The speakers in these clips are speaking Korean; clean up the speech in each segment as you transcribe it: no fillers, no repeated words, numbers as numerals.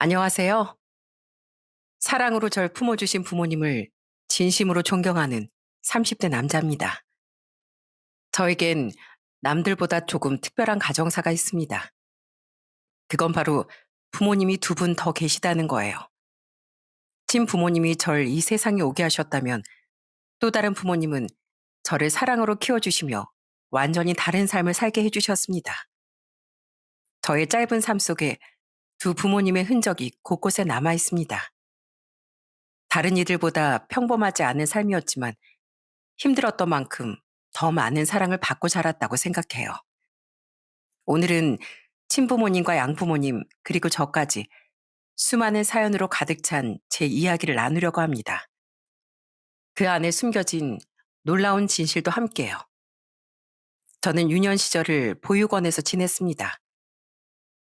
안녕하세요. 사랑으로 절 품어주신 부모님을 진심으로 존경하는 30대 남자입니다. 저에겐 남들보다 조금 특별한 가정사가 있습니다. 그건 바로 부모님이 두 분 더 계시다는 거예요. 친부모님이 절 이 세상에 오게 하셨다면 또 다른 부모님은 저를 사랑으로 키워주시며 완전히 다른 삶을 살게 해주셨습니다. 저의 짧은 삶 속에 두 부모님의 흔적이 곳곳에 남아 있습니다. 다른 이들보다 평범하지 않은 삶이었지만 힘들었던 만큼 더 많은 사랑을 받고 자랐다고 생각해요. 오늘은 친부모님과 양부모님, 그리고 저까지 수많은 사연으로 가득 찬 제 이야기를 나누려고 합니다. 그 안에 숨겨진 놀라운 진실도 함께요. 저는 유년 시절을 보육원에서 지냈습니다.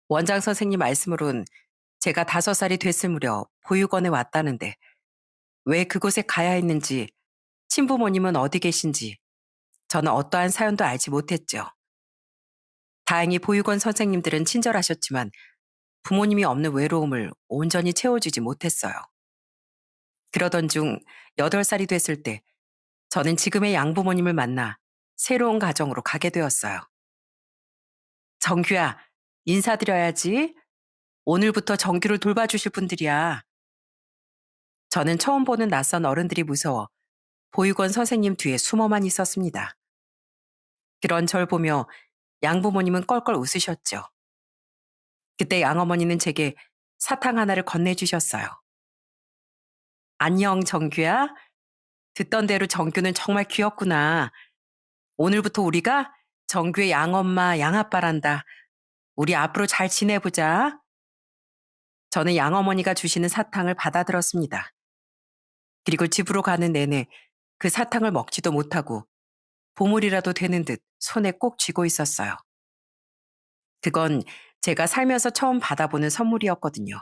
원장 선생님 말씀으론 제가 5살이 됐을 무렵 보육원에 왔다는데 왜 그곳에 가야 했는지, 친부모님은 어디 계신지 저는 어떠한 사연도 알지 못했죠. 다행히 보육원 선생님들은 친절하셨지만 부모님이 없는 외로움을 온전히 채워주지 못했어요. 그러던 중 8살이 됐을 때 저는 지금의 양부모님을 만나 새로운 가정으로 가게 되었어요. 정규야, 인사드려야지. 오늘부터 정규를 돌봐주실 분들이야. 저는 처음 보는 낯선 어른들이 무서워 보육원 선생님 뒤에 숨어만 있었습니다. 그런 절 보며 양부모님은 껄껄 웃으셨죠. 그때 양어머니는 제게 사탕 하나를 건네주셨어요. 안녕, 정규야. 듣던 대로 정규는 정말 귀엽구나. 오늘부터 우리가 정규의 양엄마, 양아빠란다. 우리 앞으로 잘 지내보자. 저는 양어머니가 주시는 사탕을 받아들었습니다. 그리고 집으로 가는 내내 그 사탕을 먹지도 못하고 보물이라도 되는 듯 손에 꼭 쥐고 있었어요. 그건 제가 살면서 처음 받아보는 선물이었거든요.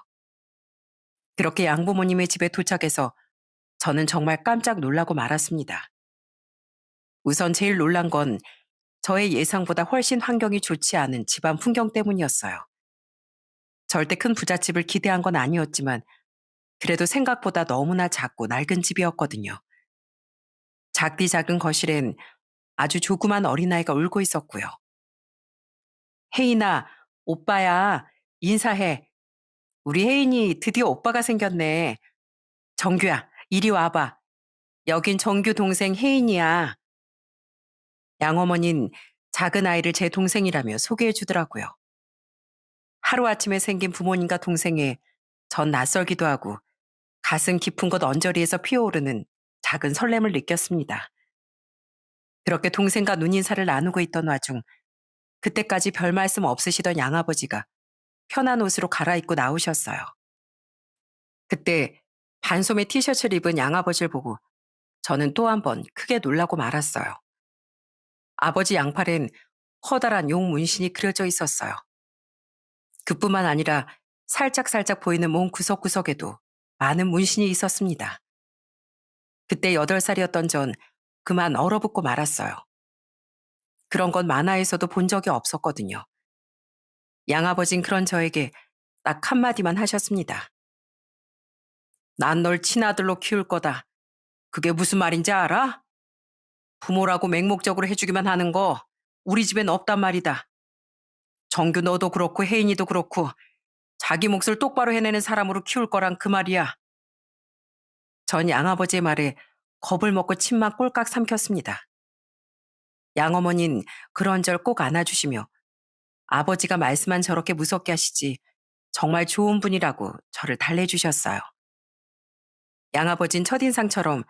그렇게 양부모님의 집에 도착해서 저는 정말 깜짝 놀라고 말았습니다. 우선 제일 놀란 건 저의 예상보다 훨씬 환경이 좋지 않은 집안 풍경 때문이었어요. 절대 큰 부잣집을 기대한 건 아니었지만 그래도 생각보다 너무나 작고 낡은 집이었거든요. 작디 작은 거실엔 아주 조그만 어린아이가 울고 있었고요. 혜인아, 오빠야, 인사해. 우리 혜인이 드디어 오빠가 생겼네. 정규야, 이리 와봐. 여긴 정규 동생 혜인이야. 양어머니는 작은 아이를 제 동생이라며 소개해 주더라고요. 하루아침에 생긴 부모님과 동생에 전 낯설기도 하고 가슴 깊은 곳 언저리에서 피어오르는 작은 설렘을 느꼈습니다. 그렇게 동생과 눈인사를 나누고 있던 와중 그때까지 별 말씀 없으시던 양아버지가 편한 옷으로 갈아입고 나오셨어요. 그때 반소매 티셔츠를 입은 양아버지를 보고 저는 또 한 번 크게 놀라고 말았어요. 아버지 양팔엔 커다란 용 문신이 그려져 있었어요. 그뿐만 아니라 살짝살짝 보이는 몸 구석구석에도 많은 문신이 있었습니다. 그때 8살이었던 전 그만 얼어붙고 말았어요. 그런 건 만화에서도 본 적이 없었거든요. 양아버진 그런 저에게 딱 한마디만 하셨습니다. 난 널 친아들로 키울 거다. 그게 무슨 말인지 알아? 부모라고 맹목적으로 해주기만 하는 거 우리 집엔 없단 말이다. 정규 너도 그렇고 혜인이도 그렇고 자기 몫을 똑바로 해내는 사람으로 키울 거란 그 말이야. 전 양아버지의 말에 겁을 먹고 침만 꼴깍 삼켰습니다. 양어머니는 그런 절 꼭 안아주시며 아버지가 말씀만 저렇게 무섭게 하시지 정말 좋은 분이라고 저를 달래주셨어요. 양아버진 첫인상처럼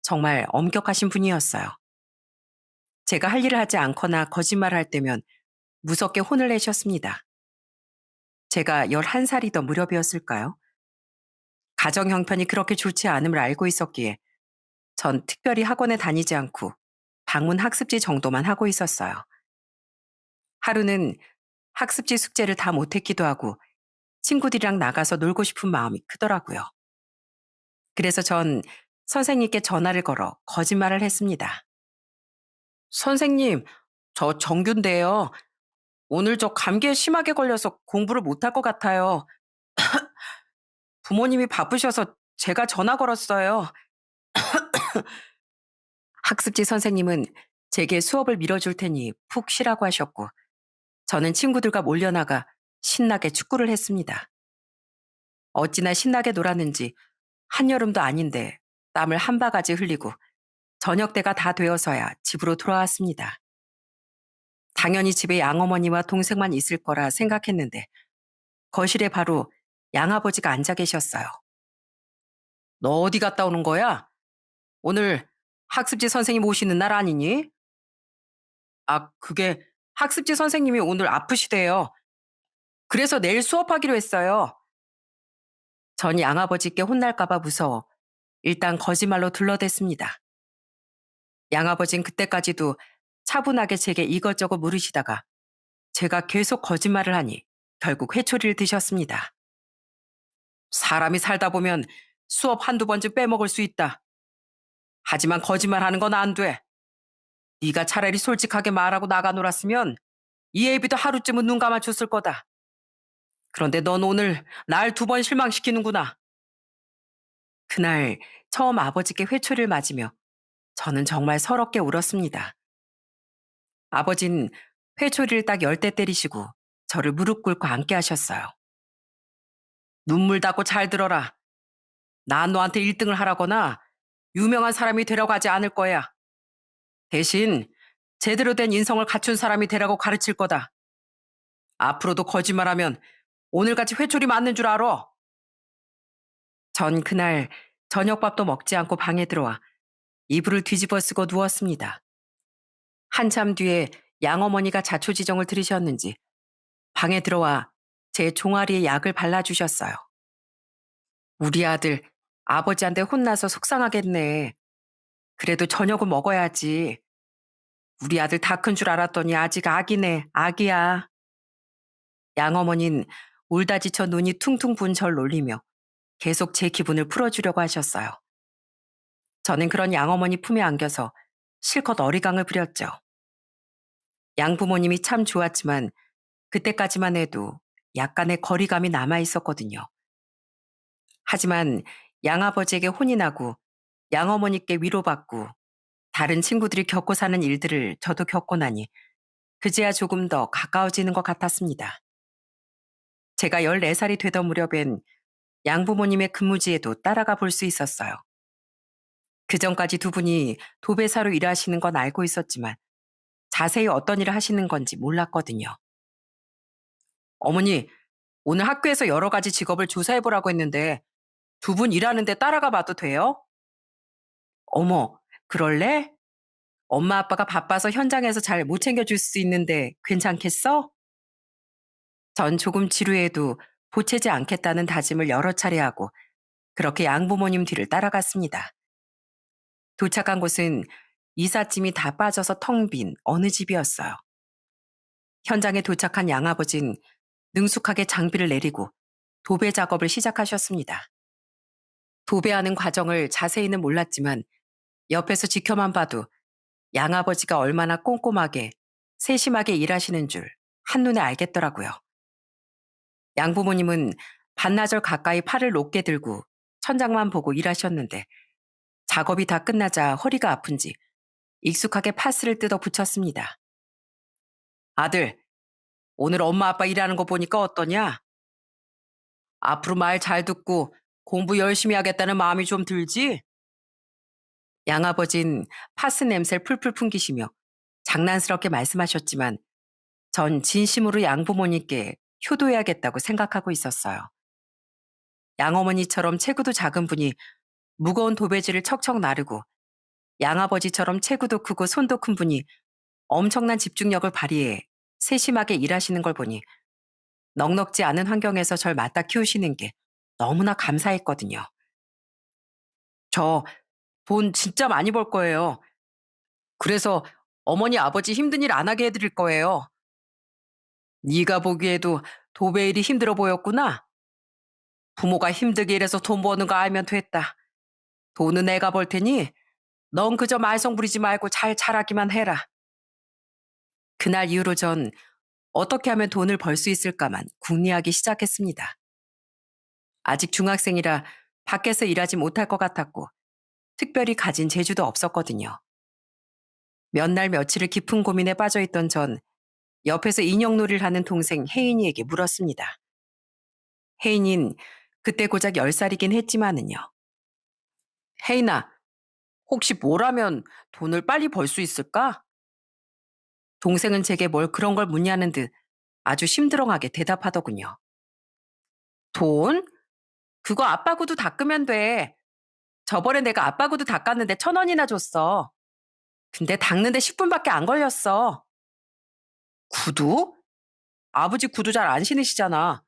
정말 엄격하신 분이었어요. 제가 할 일을 하지 않거나 거짓말을 할 때면 무섭게 혼을 내셨습니다. 제가 11살이던 무렵이었을까요? 가정 형편이 그렇게 좋지 않음을 알고 있었기에 전 특별히 학원에 다니지 않고 방문 학습지 정도만 하고 있었어요. 하루는 학습지 숙제를 다 못했기도 하고 친구들이랑 나가서 놀고 싶은 마음이 크더라고요. 그래서 전 선생님께 전화를 걸어 거짓말을 했습니다. 선생님, 저 정규인데요. 오늘 저 감기에 심하게 걸려서 공부를 못할 것 같아요. 부모님이 바쁘셔서 제가 전화 걸었어요. 학습지 선생님은 제게 수업을 밀어줄 테니 푹 쉬라고 하셨고, 저는 친구들과 몰려나가 신나게 축구를 했습니다. 어찌나 신나게 놀았는지 한여름도 아닌데 땀을 한 바가지 흘리고 저녁 때가 다 되어서야 집으로 돌아왔습니다. 당연히 집에 양어머니와 동생만 있을 거라 생각했는데 거실에 바로 양아버지가 앉아 계셨어요. 너 어디 갔다 오는 거야? 오늘 학습지 선생님 오시는 날 아니니? 아, 그게 학습지 선생님이 오늘 아프시대요. 그래서 내일 수업하기로 했어요. 전 양아버지께 혼날까봐 무서워 일단 거짓말로 둘러댔습니다. 양아버진 그때까지도 차분하게 제게 이것저것 물으시다가 제가 계속 거짓말을 하니 결국 회초리를 드셨습니다. 사람이 살다 보면 수업 한두 번쯤 빼먹을 수 있다. 하지만 거짓말하는 건 안 돼. 네가 차라리 솔직하게 말하고 나가 놀았으면 이 애비도 하루쯤은 눈 감아줬을 거다. 그런데 넌 오늘 날 두 번 실망시키는구나. 그날 처음 아버지께 회초리를 맞으며 저는 정말 서럽게 울었습니다. 아버진 회초리를 딱 10대 때리시고 저를 무릎 꿇고 앉게 하셨어요. 눈물 닦고 잘 들어라. 난 너한테 1등을 하라거나 유명한 사람이 되라고 하지 않을 거야. 대신 제대로 된 인성을 갖춘 사람이 되라고 가르칠 거다. 앞으로도 거짓말하면 오늘같이 회초리 맞는 줄 알아. 전 그날 저녁밥도 먹지 않고 방에 들어와 이불을 뒤집어 쓰고 누웠습니다. 한참 뒤에 양어머니가 자초지정을 들으셨는지 방에 들어와 제 종아리에 약을 발라주셨어요. 우리 아들 아버지한테 혼나서 속상하겠네. 그래도 저녁은 먹어야지. 우리 아들 다 큰 줄 알았더니 아직 아기네, 아기야. 양어머니는 울다 지쳐 눈이 퉁퉁 부은 절 놀리며 계속 제 기분을 풀어주려고 하셨어요. 저는 그런 양어머니 품에 안겨서 실컷 어리광을 부렸죠. 양부모님이 참 좋았지만 그때까지만 해도 약간의 거리감이 남아 있었거든요. 하지만 양아버지에게 혼이 나고 양어머니께 위로받고 다른 친구들이 겪고 사는 일들을 저도 겪고 나니 그제야 조금 더 가까워지는 것 같았습니다. 제가 14살이 되던 무렵엔 양부모님의 근무지에도 따라가 볼 수 있었어요. 그 전까지 두 분이 도배사로 일하시는 건 알고 있었지만 자세히 어떤 일을 하시는 건지 몰랐거든요. 어머니, 오늘 학교에서 여러 가지 직업을 조사해보라고 했는데 두 분 일하는데 따라가 봐도 돼요? 어머, 그럴래? 엄마 아빠가 바빠서 현장에서 잘 못 챙겨줄 수 있는데 괜찮겠어? 전 조금 지루해도 보채지 않겠다는 다짐을 여러 차례 하고 그렇게 양부모님 뒤를 따라갔습니다. 도착한 곳은 이삿짐이 다 빠져서 텅 빈 어느 집이었어요. 현장에 도착한 양아버진 능숙하게 장비를 내리고 도배 작업을 시작하셨습니다. 도배하는 과정을 자세히는 몰랐지만 옆에서 지켜만 봐도 양아버지가 얼마나 꼼꼼하게 세심하게 일하시는 줄 한눈에 알겠더라고요. 양부모님은 반나절 가까이 팔을 높게 들고 천장만 보고 일하셨는데 작업이 다 끝나자 허리가 아픈지 익숙하게 파스를 뜯어 붙였습니다. 아들, 오늘 엄마 아빠 일하는 거 보니까 어떠냐? 앞으로 말 잘 듣고 공부 열심히 하겠다는 마음이 좀 들지? 양아버진 파스 냄새를 풀풀 풍기시며 장난스럽게 말씀하셨지만 전 진심으로 양부모님께 효도해야겠다고 생각하고 있었어요. 양어머니처럼 체구도 작은 분이 무거운 도배지를 척척 나르고 양아버지처럼 체구도 크고 손도 큰 분이 엄청난 집중력을 발휘해 세심하게 일하시는 걸 보니 넉넉지 않은 환경에서 절 맡아 키우시는 게 너무나 감사했거든요. 저 돈 진짜 많이 벌 거예요. 그래서 어머니 아버지 힘든 일 안 하게 해드릴 거예요. 네가 보기에도 도배 일이 힘들어 보였구나. 부모가 힘들게 일해서 돈 버는 거 알면 됐다. 돈은 내가 벌 테니 넌 그저 말썽 부리지 말고 잘 자라기만 해라. 그날 이후로 전 어떻게 하면 돈을 벌 수 있을까만 궁리하기 시작했습니다. 아직 중학생이라 밖에서 일하지 못할 것 같았고 특별히 가진 재주도 없었거든요. 몇 날 며칠을 깊은 고민에 빠져있던 전 옆에서 인형놀이를 하는 동생 혜인이에게 물었습니다. 혜인인 그때 고작 10살이긴 했지만은요. 혜인아, 혹시 뭘 하면 돈을 빨리 벌 수 있을까? 동생은 제게 뭘 그런 걸 묻냐는 듯 아주 심드렁하게 대답하더군요. 돈? 그거 아빠 구두 닦으면 돼. 저번에 내가 아빠 구두 닦았는데 1,000원이나 줬어. 근데 닦는데 10분밖에 안 걸렸어. 구두? 아버지 구두 잘 안 신으시잖아.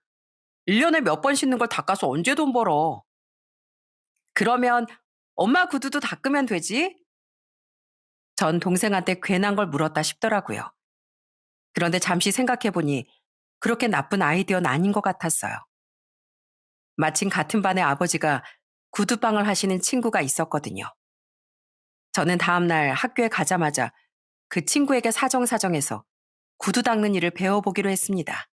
1년에 몇 번 신는 걸 닦아서 언제 돈 벌어? 그러면 엄마 구두도 닦으면 되지? 전 동생한테 괜한 걸 물었다 싶더라고요. 그런데 잠시 생각해보니 그렇게 나쁜 아이디어는 아닌 것 같았어요. 마침 같은 반에 아버지가 구두방을 하시는 친구가 있었거든요. 저는 다음날 학교에 가자마자 그 친구에게 사정사정해서 구두 닦는 일을 배워보기로 했습니다.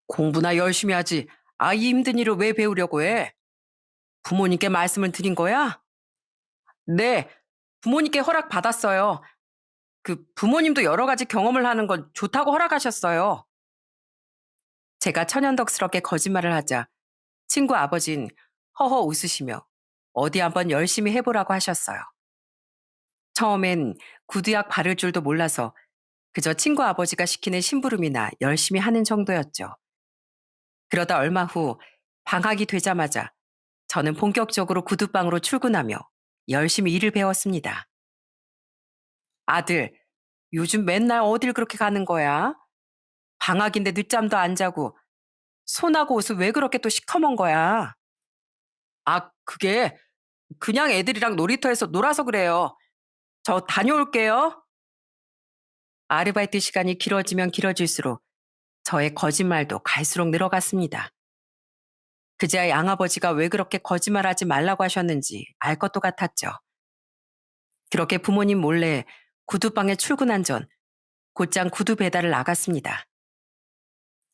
공부나 열심히 하지. 아이 힘든 일을 왜 배우려고 해? 부모님께 말씀을 드린 거야? 네, 부모님께 허락 받았어요. 그 부모님도 여러 가지 경험을 하는 건 좋다고 허락하셨어요. 제가 천연덕스럽게 거짓말을 하자 친구 아버진 허허 웃으시며 어디 한번 열심히 해보라고 하셨어요. 처음엔 구두약 바를 줄도 몰라서 그저 친구 아버지가 시키는 심부름이나 열심히 하는 정도였죠. 그러다 얼마 후 방학이 되자마자 저는 본격적으로 구두방으로 출근하며 열심히 일을 배웠습니다. 아들, 요즘 맨날 어딜 그렇게 가는 거야? 방학인데 늦잠도 안 자고 손하고 옷을 왜 그렇게 또 시커먼 거야? 아, 그게 그냥 애들이랑 놀이터에서 놀아서 그래요. 저 다녀올게요. 아르바이트 시간이 길어지면 길어질수록 저의 거짓말도 갈수록 늘어갔습니다. 그제야 양아버지가 왜 그렇게 거짓말하지 말라고 하셨는지 알 것도 같았죠. 그렇게 부모님 몰래 구두방에 출근한 전 곧장 구두 배달을 나갔습니다.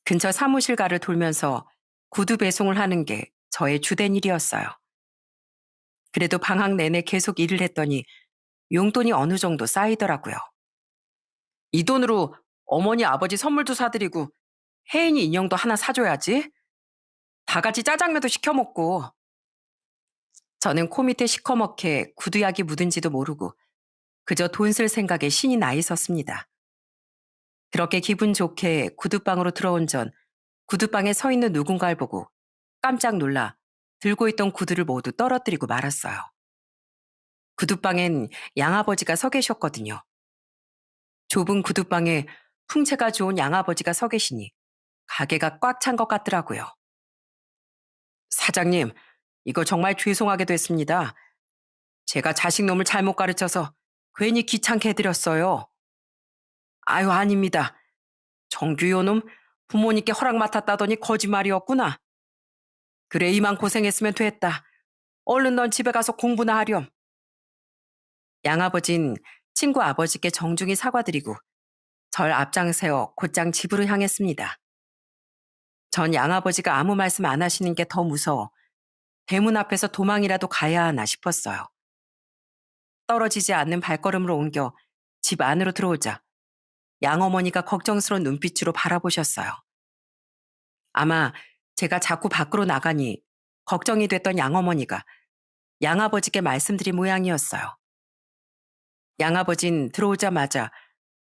근처 사무실가를 돌면서 구두 배송을 하는 게 저의 주된 일이었어요. 그래도 방학 내내 계속 일을 했더니 용돈이 어느 정도 쌓이더라고요. 이 돈으로 어머니 아버지 선물도 사드리고 혜인이 인형도 하나 사줘야지. 다 같이 짜장면도 시켜 먹고. 저는 코 밑에 시커멓게 구두약이 묻은지도 모르고 그저 돈 쓸 생각에 신이 나 있었습니다. 그렇게 기분 좋게 구두방으로 들어온 전 구두방에 서 있는 누군가를 보고 깜짝 놀라 들고 있던 구두를 모두 떨어뜨리고 말았어요. 구두방엔 양아버지가 서 계셨거든요. 좁은 구두방에 풍채가 좋은 양아버지가 서 계시니 가게가 꽉 찬 것 같더라고요. 사장님, 이거 정말 죄송하게 됐습니다. 제가 자식놈을 잘못 가르쳐서 괜히 귀찮게 해드렸어요. 아유, 아닙니다. 정규 요놈 부모님께 허락 맡았다더니 거짓말이었구나. 그래, 이만 고생했으면 됐다. 얼른 넌 집에 가서 공부나 하렴. 양아버진 친구 아버지께 정중히 사과드리고 절 앞장세워 곧장 집으로 향했습니다. 전 양아버지가 아무 말씀 안 하시는 게 더 무서워 대문 앞에서 도망이라도 가야 하나 싶었어요. 떨어지지 않는 발걸음으로 옮겨 집 안으로 들어오자 양어머니가 걱정스러운 눈빛으로 바라보셨어요. 아마 제가 자꾸 밖으로 나가니 걱정이 됐던 양어머니가 양아버지께 말씀드린 모양이었어요. 양아버진 들어오자마자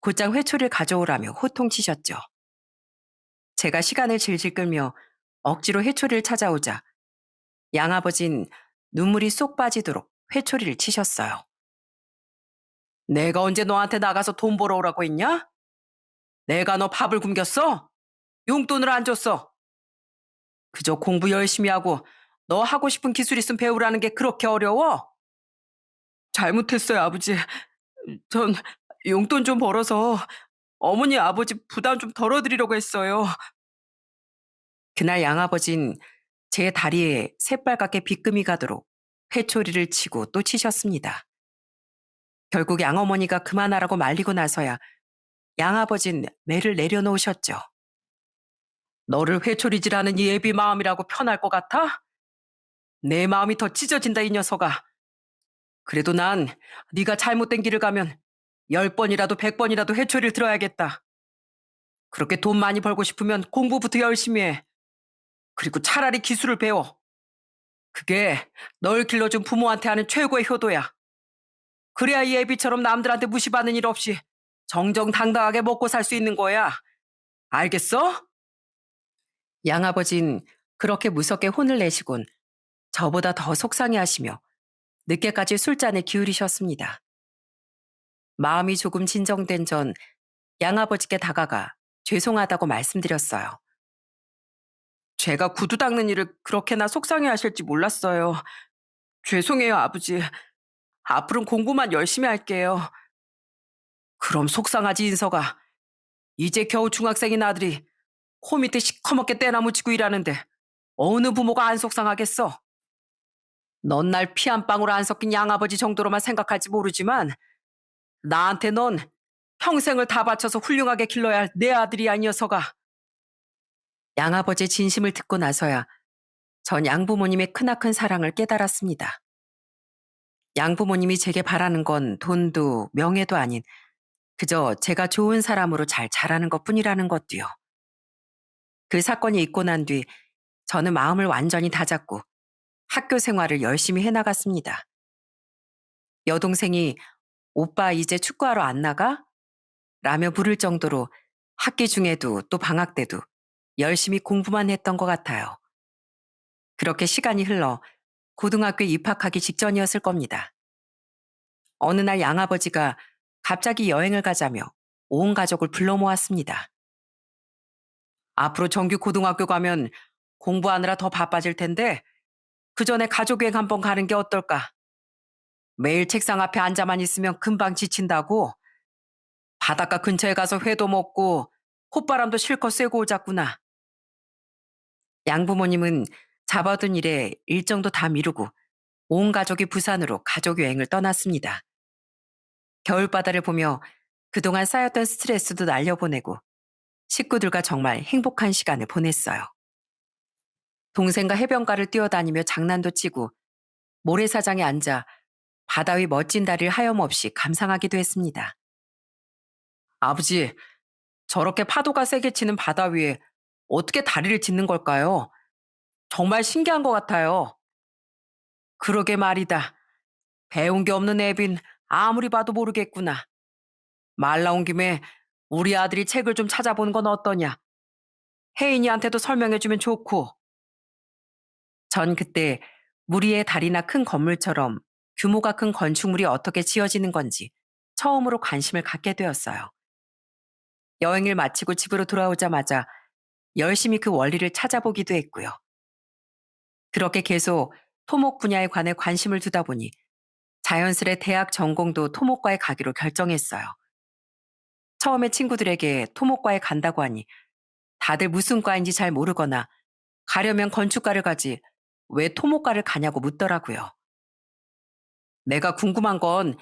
곧장 회초리를 가져오라며 호통치셨죠. 제가 시간을 질질 끌며 억지로 회초리를 찾아오자 양아버진 눈물이 쏙 빠지도록 회초리를 치셨어요. 내가 언제 너한테 나가서 돈 벌어오라고 했냐? 내가 너 밥을 굶겼어? 용돈을 안 줬어. 그저 공부 열심히 하고 너 하고 싶은 기술 있으면 배우라는 게 그렇게 어려워? 잘못했어요, 아버지. 전 용돈 좀 벌어서 어머니 아버지 부담 좀 덜어드리려고 했어요. 그날 양아버진 제 다리에 새빨갛게 빗금이 가도록 회초리를 치고 또 치셨습니다. 결국 양어머니가 그만하라고 말리고 나서야 양아버진 매를 내려놓으셨죠. 너를 회초리질하는 이 애비 마음이라고 편할 것 같아? 내 마음이 더 찢어진다 이 녀석아. 그래도 난 네가 잘못된 길을 가면 10번이라도 100번이라도 회초리를 들어야겠다. 그렇게 돈 많이 벌고 싶으면 공부부터 열심히 해. 그리고 차라리 기술을 배워. 그게 널 길러준 부모한테 하는 최고의 효도야. 그래야 이 애비처럼 남들한테 무시받는 일 없이 정정당당하게 먹고 살 수 있는 거야. 알겠어? 양아버진 그렇게 무섭게 혼을 내시곤 저보다 더 속상해하시며 늦게까지 술잔에 기울이셨습니다. 마음이 조금 진정된 전 양아버지께 다가가 죄송하다고 말씀드렸어요. 제가 구두 닦는 일을 그렇게나 속상해 하실지 몰랐어요. 죄송해요, 아버지. 앞으로는 공부만 열심히 할게요. 그럼 속상하지, 인서가. 이제 겨우 중학생인 아들이 코 밑에 시커멓게 때나 묻히고 일하는데 어느 부모가 안 속상하겠어? 넌 날 피 한 방울 안 섞인 양아버지 정도로만 생각할지 모르지만 나한테 넌 평생을 다 바쳐서 훌륭하게 길러야 할 내 아들이야, 이 녀석아. 양아버지의 진심을 듣고 나서야 전 양부모님의 크나큰 사랑을 깨달았습니다. 양부모님이 제게 바라는 건 돈도 명예도 아닌 그저 제가 좋은 사람으로 잘 자라는 것뿐이라는 것도요. 그 사건이 있고 난 뒤 저는 마음을 완전히 다잡고 학교 생활을 열심히 해나갔습니다. 여동생이 오빠 이제 축구하러 안 나가? 라며 물을 정도로 학기 중에도 또 방학 때도 열심히 공부만 했던 것 같아요. 그렇게 시간이 흘러 고등학교에 입학하기 직전이었을 겁니다. 어느 날 양아버지가 갑자기 여행을 가자며 온 가족을 불러 모았습니다. 앞으로 정규 고등학교 가면 공부하느라 더 바빠질 텐데 그 전에 가족여행 한번 가는 게 어떨까? 매일 책상 앞에 앉아만 있으면 금방 지친다고. 바닷가 근처에 가서 회도 먹고 콧바람도 실컷 쐬고 오자꾸나. 양부모님은 잡아둔 일에 일정도 다 미루고 온 가족이 부산으로 가족여행을 떠났습니다. 겨울바다를 보며 그동안 쌓였던 스트레스도 날려보내고 식구들과 정말 행복한 시간을 보냈어요. 동생과 해변가를 뛰어다니며 장난도 치고 모래사장에 앉아 바다 위 멋진 다리를 하염없이 감상하기도 했습니다. 아버지, 저렇게 파도가 세게 치는 바다 위에 어떻게 다리를 짓는 걸까요? 정말 신기한 것 같아요. 그러게 말이다. 배운 게 없는 애빈 아무리 봐도 모르겠구나. 말 나온 김에 우리 아들이 책을 좀 찾아보는 건 어떠냐? 혜인이한테도 설명해주면 좋고. 전 그때 물 위의 다리나 큰 건물처럼 규모가 큰 건축물이 어떻게 지어지는 건지 처음으로 관심을 갖게 되었어요. 여행을 마치고 집으로 돌아오자마자 열심히 그 원리를 찾아보기도 했고요. 그렇게 계속 토목 분야에 관해 관심을 두다 보니 자연스레 대학 전공도 토목과에 가기로 결정했어요. 처음에 친구들에게 토목과에 간다고 하니 다들 무슨 과인지 잘 모르거나 가려면 건축과를 가지 왜 토목과를 가냐고 묻더라고요. 내가 궁금한 건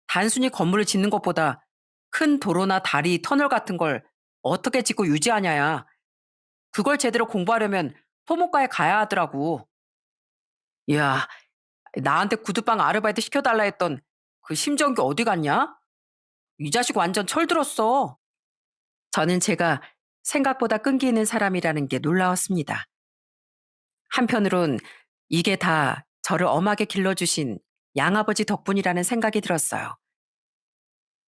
단순히 건물을 짓는 것보다 큰 도로나 다리, 터널 같은 걸 어떻게 짓고 유지하냐야. 그걸 제대로 공부하려면 토목과에 가야 하더라고. 이야, 나한테 구두방 아르바이트 시켜달라 했던 그 심정기 어디 갔냐? 이 자식 완전 철들었어. 저는 제가 생각보다 끈기 있는 사람이라는 게 놀라웠습니다. 한편으론 이게 다 저를 엄하게 길러주신 양아버지 덕분이라는 생각이 들었어요.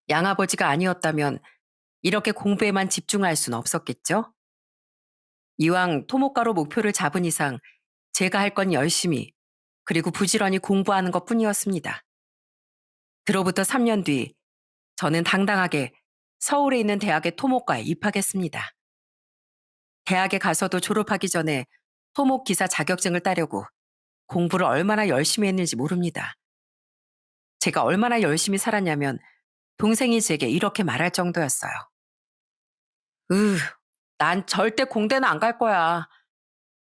양아버지가 아니었다면 이렇게 공부에만 집중할 순 없었겠죠? 이왕 토목가로 목표를 잡은 이상 제가 할 건 열심히 그리고 부지런히 공부하는 것 뿐이었습니다. 그로부터 3년 뒤 저는 당당하게 서울에 있는 대학의 토목과에 입학했습니다. 대학에 가서도 졸업하기 전에 토목 기사 자격증을 따려고 공부를 얼마나 열심히 했는지 모릅니다. 제가 얼마나 열심히 살았냐면 동생이 제게 이렇게 말할 정도였어요. 으, 난 절대 공대는 안 갈 거야.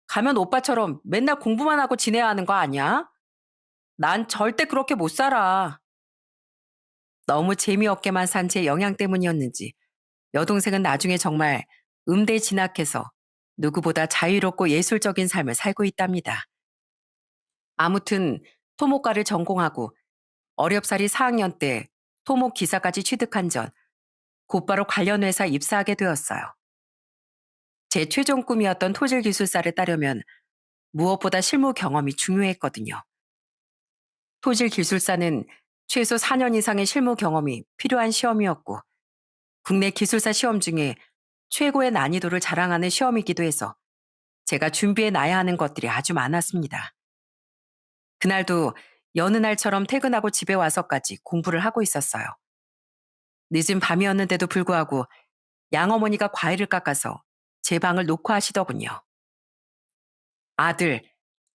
가면 오빠처럼 맨날 공부만 하고 지내야 하는 거 아니야? 난 절대 그렇게 못 살아. 너무 재미없게만 산 제 영향 때문이었는지 여동생은 나중에 정말 음대 진학해서 누구보다 자유롭고 예술적인 삶을 살고 있답니다. 아무튼 토목과를 전공하고 어렵사리 4학년 때 토목 기사까지 취득한 전 곧바로 관련 회사 입사하게 되었어요. 제 최종 꿈이었던 토질 기술사를 따려면 무엇보다 실무 경험이 중요했거든요. 토질 기술사는 최소 4년 이상의 실무 경험이 필요한 시험이었고 국내 기술사 시험 중에 최고의 난이도를 자랑하는 시험이기도 해서 제가 준비해 놔야 하는 것들이 아주 많았습니다. 그날도 여느 날처럼 퇴근하고 집에 와서까지 공부를 하고 있었어요. 늦은 밤이었는데도 불구하고 양어머니가 과일을 깎아서 제 방을 녹화하시더군요. 아들,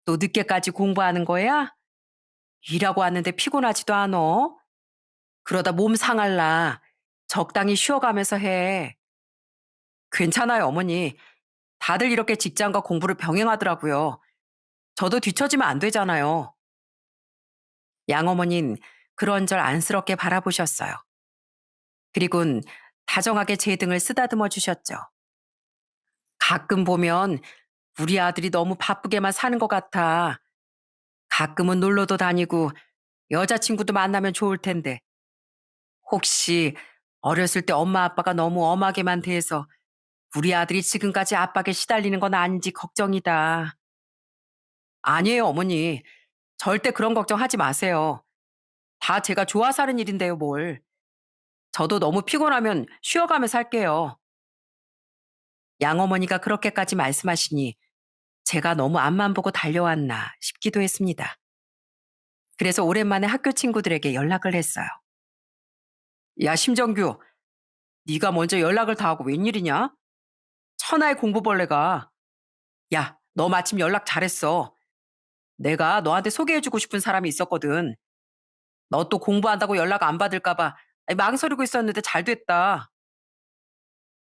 너 늦게까지 공부하는 거야? 일하고 왔는데 피곤하지도 않어? 그러다 몸 상할라. 적당히 쉬어가면서 해. 괜찮아요, 어머니. 다들 이렇게 직장과 공부를 병행하더라고요. 저도 뒤처지면 안 되잖아요. 양어머니는 그런절 안쓰럽게 바라보셨어요. 그리곤 다정하게 제 등을 쓰다듬어 주셨죠. 가끔 보면 우리 아들이 너무 바쁘게만 사는 것 같아. 가끔은 놀러도 다니고 여자친구도 만나면 좋을 텐데 혹시 어렸을 때 엄마 아빠가 너무 엄하게만 대해서 우리 아들이 지금까지 압박에 시달리는 건 아닌지 걱정이다. 아니에요, 어머니. 절대 그런 걱정하지 마세요. 다 제가 좋아서 하는 일인데요, 뭘. 저도 너무 피곤하면 쉬어가면서 할게요. 양어머니가 그렇게까지 말씀하시니 제가 너무 앞만 보고 달려왔나 싶기도 했습니다. 그래서 오랜만에 학교 친구들에게 연락을 했어요. 야, 심정규, 네가 먼저 연락을 다 하고 웬일이냐? 천하의 공부벌레가. 야, 너 마침 연락 잘했어. 내가 너한테 소개해주고 싶은 사람이 있었거든. 너 또 공부한다고 연락 안 받을까봐 망설이고 있었는데 잘 됐다.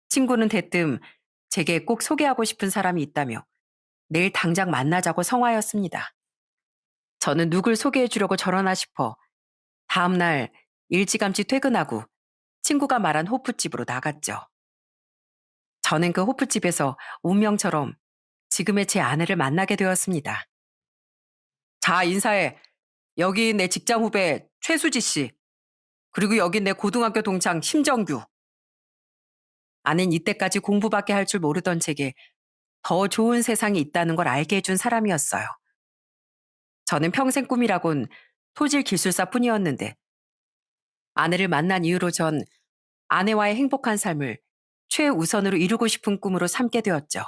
친구는 대뜸 제게 꼭 소개하고 싶은 사람이 있다며 내일 당장 만나자고 성화였습니다. 저는 누굴 소개해 주려고 저러나 싶어 다음날 일찌감치 퇴근하고 친구가 말한 호프집으로 나갔죠. 저는 그 호프집에서 운명처럼 지금의 제 아내를 만나게 되었습니다. 자, 인사해. 여기 내 직장 후배 최수지 씨. 그리고 여기 내 고등학교 동창 심정규. 아는 이때까지 공부밖에 할 줄 모르던 제게 더 좋은 세상이 있다는 걸 알게 해준 사람이었어요. 저는 평생 꿈이라곤 토질 기술사뿐이었는데 아내를 만난 이후로 전 아내와의 행복한 삶을 최우선으로 이루고 싶은 꿈으로 삼게 되었죠.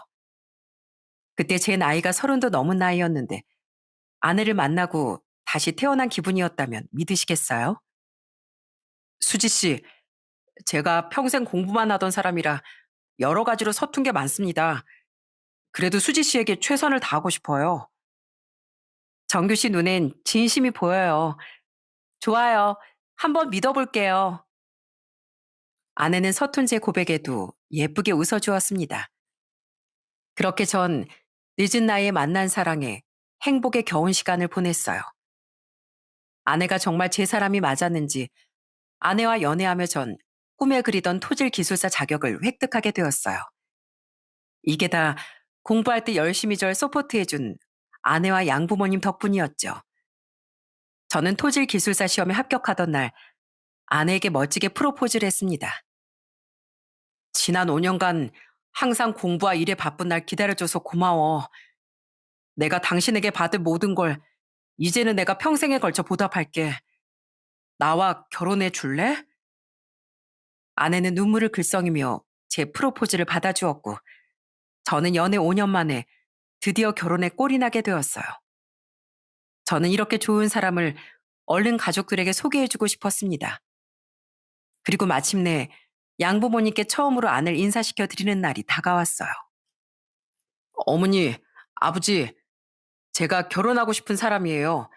그때 제 나이가 30도 넘은 나이였는데 아내를 만나고 다시 태어난 기분이었다면 믿으시겠어요? 수지 씨, 제가 평생 공부만 하던 사람이라 여러 가지로 서툰 게 많습니다. 그래도 수지 씨에게 최선을 다하고 싶어요. 정규 씨 눈엔 진심이 보여요. 좋아요. 한번 믿어볼게요. 아내는 서툰 제 고백에도 예쁘게 웃어주었습니다. 그렇게 전 늦은 나이에 만난 사랑에 행복에 겨운 시간을 보냈어요. 아내가 정말 제 사람이 맞았는지 아내와 연애하며 전 꿈에 그리던 토질 기술사 자격을 획득하게 되었어요. 이게 다 공부할 때 열심히 절 서포트해준 아내와 양부모님 덕분이었죠. 저는 토질 기술사 시험에 합격하던 날 아내에게 멋지게 프로포즈를 했습니다. 지난 5년간 항상 공부와 일에 바쁜 날 기다려줘서 고마워. 내가 당신에게 받을 모든 걸 이제는 내가 평생에 걸쳐 보답할게. 나와 결혼해 줄래? 아내는 눈물을 글썽이며 제 프로포즈를 받아주었고 저는 연애 5년 만에 드디어 결혼에 꼴이 나게 되었어요. 저는 이렇게 좋은 사람을 얼른 가족들에게 소개해주고 싶었습니다. 그리고 마침내 양부모님께 처음으로 아내를 인사시켜 드리는 날이 다가왔어요. 어머니, 아버지, 제가 결혼하고 싶은 사람이에요.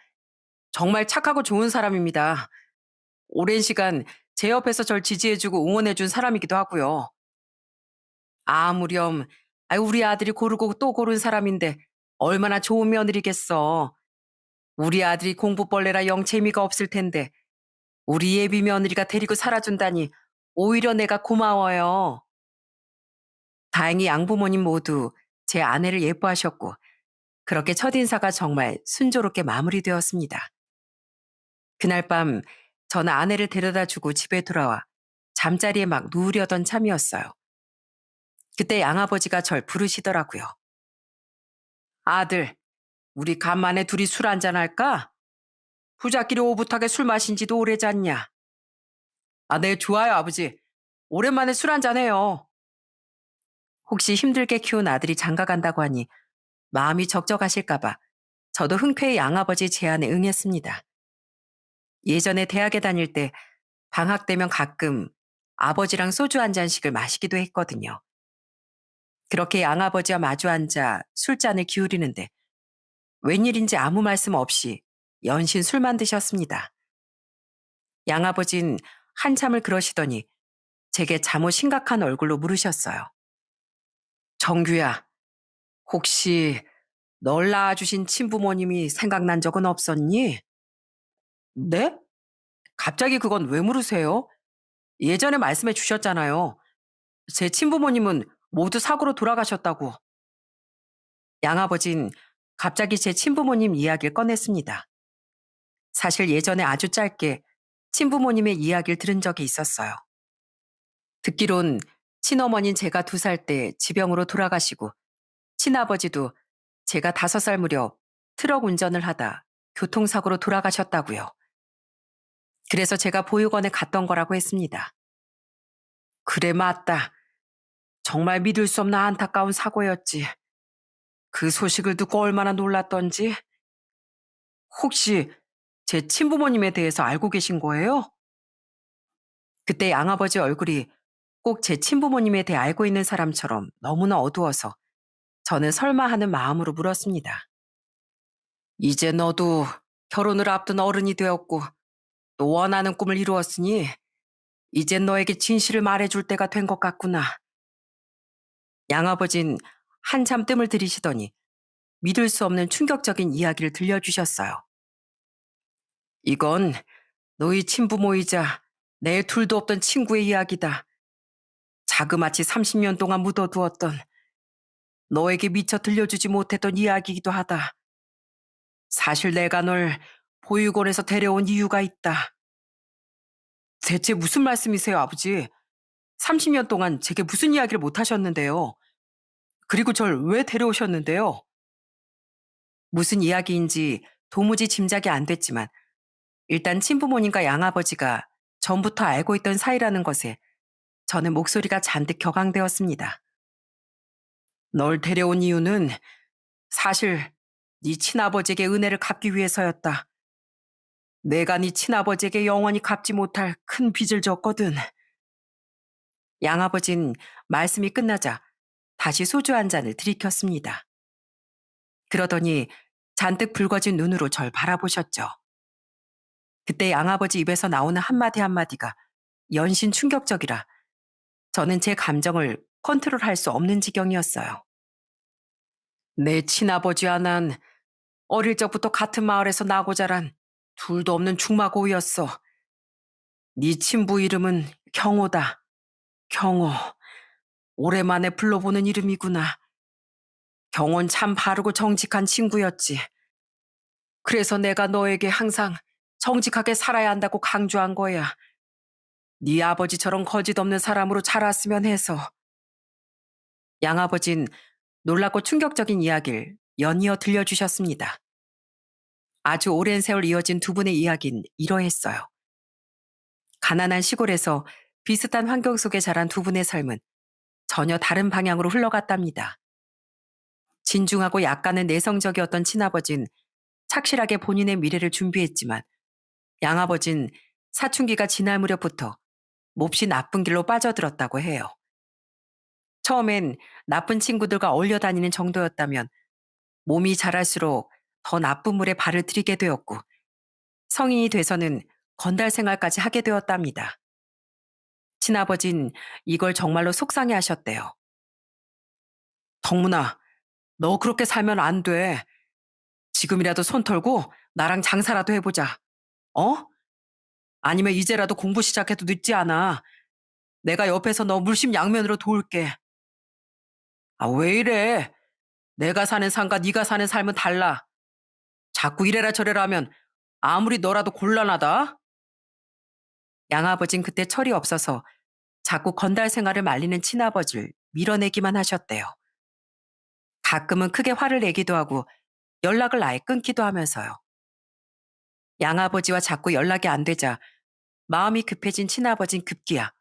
정말 착하고 좋은 사람입니다. 오랜 시간 제 옆에서 절 지지해주고 응원해준 사람이기도 하고요. 아무렴, 우리 아들이 고르고 또 고른 사람인데 얼마나 좋은 며느리겠어. 우리 아들이 공부벌레라 영 재미가 없을 텐데 우리 예비 며느리가 데리고 살아준다니 오히려 내가 고마워요. 다행히 양부모님 모두 제 아내를 예뻐하셨고 그렇게 첫인사가 정말 순조롭게 마무리되었습니다. 그날 밤 저는 아내를 데려다 주고 집에 돌아와 잠자리에 막 누우려던 참이었어요. 그때 양아버지가 절 부르시더라고요. 아들, 우리 간만에 둘이 술 한잔 할까? 부자끼리 오붓하게 술 마신 지도 오래잖냐? 아, 네, 좋아요, 아버지. 오랜만에 술 한잔 해요. 혹시 힘들게 키운 아들이 장가 간다고 하니 마음이 적적하실까봐 저도 흔쾌히 양아버지 제안에 응했습니다. 예전에 대학에 다닐 때 방학 되면 가끔 아버지랑 소주 한 잔씩을 마시기도 했거든요. 그렇게 양아버지와 마주 앉아 술잔을 기울이는데 웬일인지 아무 말씀 없이 연신 술만 드셨습니다. 양아버진 한참을 그러시더니 제게 잠옷 심각한 얼굴로 물으셨어요. 정규야, 혹시 널 낳아주신 친부모님이 생각난 적은 없었니? 네? 갑자기 그건 왜 물으세요? 예전에 말씀해 주셨잖아요. 제 친부모님은 모두 사고로 돌아가셨다고. 양아버진 갑자기 제 친부모님 이야기를 꺼냈습니다. 사실 예전에 아주 짧게 친부모님의 이야기를 들은 적이 있었어요. 듣기론 친어머니는 제가 2살 때 지병으로 돌아가시고 친아버지도 제가 5살 무렵 트럭 운전을 하다 교통사고로 돌아가셨다고요. 그래서 제가 보육원에 갔던 거라고 했습니다. 그래, 맞다. 정말 믿을 수 없는 안타까운 사고였지. 그 소식을 듣고 얼마나 놀랐던지. 혹시 제 친부모님에 대해서 알고 계신 거예요? 그때 양아버지 얼굴이 꼭 제 친부모님에 대해 알고 있는 사람처럼 너무나 어두워서 저는 설마 하는 마음으로 물었습니다. 이제 너도 결혼을 앞둔 어른이 되었고 또 원하는 꿈을 이루었으니 이젠 너에게 진실을 말해줄 때가 된 것 같구나. 양아버진 한참 뜸을 들이시더니 믿을 수 없는 충격적인 이야기를 들려주셨어요. 이건 너희 친부모이자 내 둘도 없던 친구의 이야기다. 자그마치 30년 동안 묻어두었던 너에게 미처 들려주지 못했던 이야기이기도 하다. 사실 내가 널 보육원에서 데려온 이유가 있다. 대체 무슨 말씀이세요, 아버지? 30년 동안 제게 무슨 이야기를 못 하셨는데요. 그리고 절 왜 데려오셨는데요? 무슨 이야기인지 도무지 짐작이 안 됐지만 일단 친부모님과 양아버지가 전부터 알고 있던 사이라는 것에 저는 목소리가 잔뜩 격앙되었습니다. 널 데려온 이유는 사실 네 친아버지에게 은혜를 갚기 위해서였다. 내가 네 친아버지에게 영원히 갚지 못할 큰 빚을 졌거든. 양아버진 말씀이 끝나자 다시 소주 한 잔을 들이켰습니다. 그러더니 잔뜩 붉어진 눈으로 절 바라보셨죠. 그때 양아버지 입에서 나오는 한마디 한마디가 연신 충격적이라 저는 제 감정을 컨트롤할 수 없는 지경이었어요. 내 친아버지와 난 어릴 적부터 같은 마을에서 나고 자란 둘도 없는 중마고우였어. 네 친부 이름은 경호다. 경호. 오랜만에 불러보는 이름이구나. 경호는 참 바르고 정직한 친구였지. 그래서 내가 너에게 항상 정직하게 살아야 한다고 강조한 거야. 네 아버지처럼 거짓 없는 사람으로 자랐으면 해서. 양아버진 놀랍고 충격적인 이야기를 연이어 들려주셨습니다. 아주 오랜 세월 이어진 두 분의 이야기는 이러했어요. 가난한 시골에서 비슷한 환경 속에 자란 두 분의 삶은 전혀 다른 방향으로 흘러갔답니다. 진중하고 약간은 내성적이었던 친아버진 착실하게 본인의 미래를 준비했지만 양아버진 사춘기가 지날 무렵부터 몹시 나쁜 길로 빠져들었다고 해요. 처음엔 나쁜 친구들과 어울려 다니는 정도였다면 몸이 자랄수록 더 나쁜 물에 발을 들이게 되었고 성인이 돼서는 건달 생활까지 하게 되었답니다. 친아버진 이걸 정말로 속상해 하셨대요. 덕문아, 너 그렇게 살면 안 돼. 지금이라도 손 털고 나랑 장사라도 해보자. 어? 아니면 이제라도 공부 시작해도 늦지 않아. 내가 옆에서 너 물심양면으로 도울게. 아, 왜 이래? 내가 사는 삶과 네가 사는 삶은 달라. 자꾸 이래라 저래라 하면 아무리 너라도 곤란하다. 양아버진 그때 철이 없어서 자꾸 건달 생활을 말리는 친아버지를 밀어내기만 하셨대요. 가끔은 크게 화를 내기도 하고 연락을 아예 끊기도 하면서요. 양아버지와 자꾸 연락이 안 되자 마음이 급해진 친아버진 급기야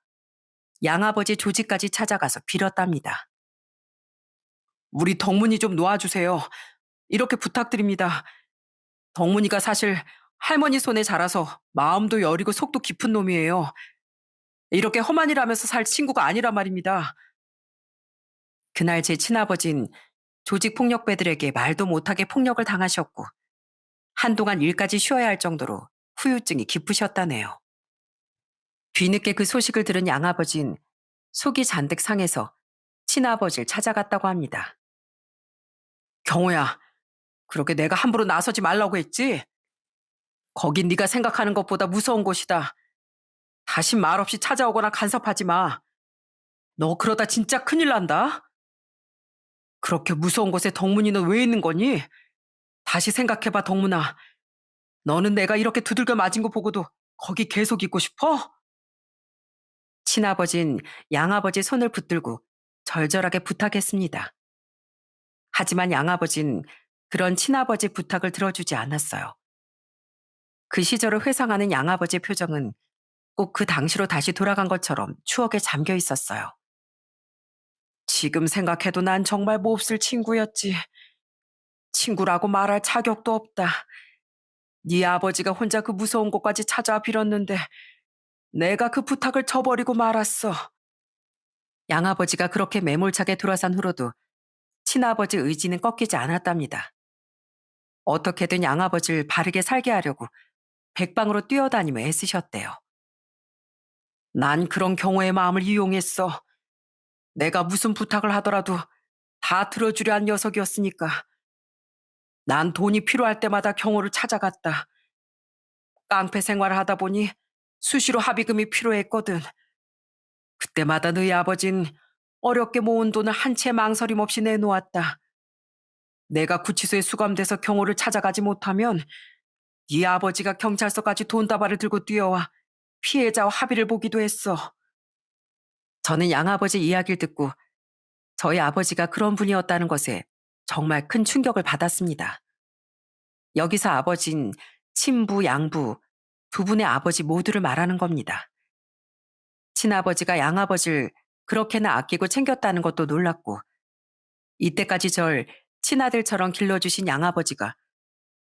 양아버지 조직까지 찾아가서 빌었답니다. 우리 덕문이 좀 놓아주세요. 이렇게 부탁드립니다. 덕문이가 사실 할머니 손에 자라서 마음도 여리고 속도 깊은 놈이에요. 이렇게 험한 일 하면서 살 친구가 아니란 말입니다. 그날 제 친아버진 조직 폭력배들에게 말도 못하게 폭력을 당하셨고 한동안 일까지 쉬어야 할 정도로 후유증이 깊으셨다네요. 뒤늦게 그 소식을 들은 양아버진 속이 잔뜩 상해서 친아버지를 찾아갔다고 합니다. 경호야, 그렇게 내가 함부로 나서지 말라고 했지? 거긴 네가 생각하는 것보다 무서운 곳이다. 다시 말없이 찾아오거나 간섭하지 마. 너 그러다 진짜 큰일 난다. 그렇게 무서운 곳에 덕문이는 왜 있는 거니? 다시 생각해봐, 덕문아. 너는 내가 이렇게 두들겨 맞은 거 보고도 거기 계속 있고 싶어? 친아버진 양아버지 손을 붙들고 절절하게 부탁했습니다. 하지만 양아버진 그런 친아버지 부탁을 들어주지 않았어요. 그 시절을 회상하는 양아버지의 표정은 꼭 그 당시로 다시 돌아간 것처럼 추억에 잠겨 있었어요. 지금 생각해도 난 정말 몹쓸 친구였지. 친구라고 말할 자격도 없다. 네 아버지가 혼자 그 무서운 곳까지 찾아와 빌었는데 내가 그 부탁을 저버리고 말았어. 양아버지가 그렇게 매몰차게 돌아선 후로도 친아버지 의지는 꺾이지 않았답니다. 어떻게든 양아버지를 바르게 살게 하려고 백방으로 뛰어다니며 애쓰셨대요. 난 그런 경우의 마음을 이용했어. 내가 무슨 부탁을 하더라도 다 들어주려 한 녀석이었으니까. 난 돈이 필요할 때마다 경호를 찾아갔다. 깡패 생활을 하다 보니 수시로 합의금이 필요했거든. 그때마다 너희 아버진 어렵게 모은 돈을 한 채 망설임 없이 내놓았다. 내가 구치소에 수감돼서 경호를 찾아가지 못하면 네 아버지가 경찰서까지 돈다발을 들고 뛰어와 피해자와 합의를 보기도 했어. 저는 양아버지 이야기를 듣고 저희 아버지가 그런 분이었다는 것에 정말 큰 충격을 받았습니다. 여기서 아버진 친부, 양부 두 분의 아버지 모두를 말하는 겁니다. 친아버지가 양아버지를 그렇게나 아끼고 챙겼다는 것도 놀랐고 이때까지 절 친아들처럼 길러주신 양아버지가